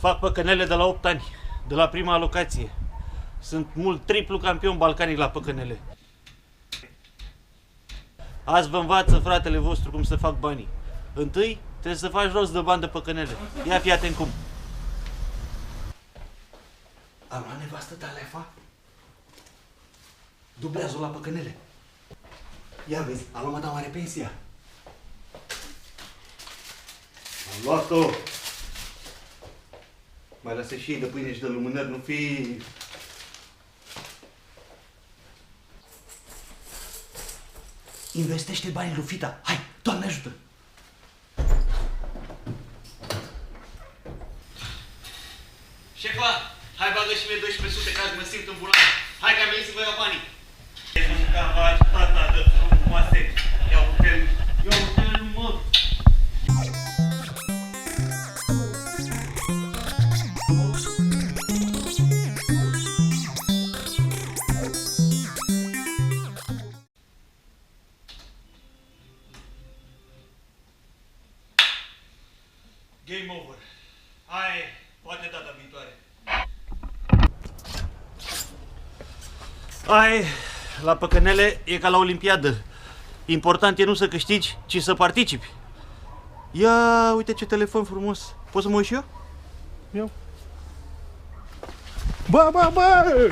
Fac păcănele de la 8 ani, de la prima alocație. Sunt mult triplu campion balcanic la păcănele. Azi vă învață fratele vostru cum să fac banii. Întâi trebuie să faci rost de bani de păcănele. Ia fii atent cum. Am luat nevastă ta lefa? Dublează-o la păcănele. Ia vezi, am luat mare pensia. Am luat-o. Mai lasă și ei de pâine și de lumânări, nu fi... Investește banii lui Fita. Hai, Doamne ajută! Șefa, hai bagă și mie 1200 ca să mă simt în bulan. Hai că am venit să vă iau banii. E mânca faci tata de frumoase. Ia uite-l, mă! Game over. Hai, poate data viitoare. Ai, la păcănele e ca la olimpiadă. Important e nu să câștigi, ci să participi. Ia, uite ce telefon frumos. Poți să mă uit și eu? Bă!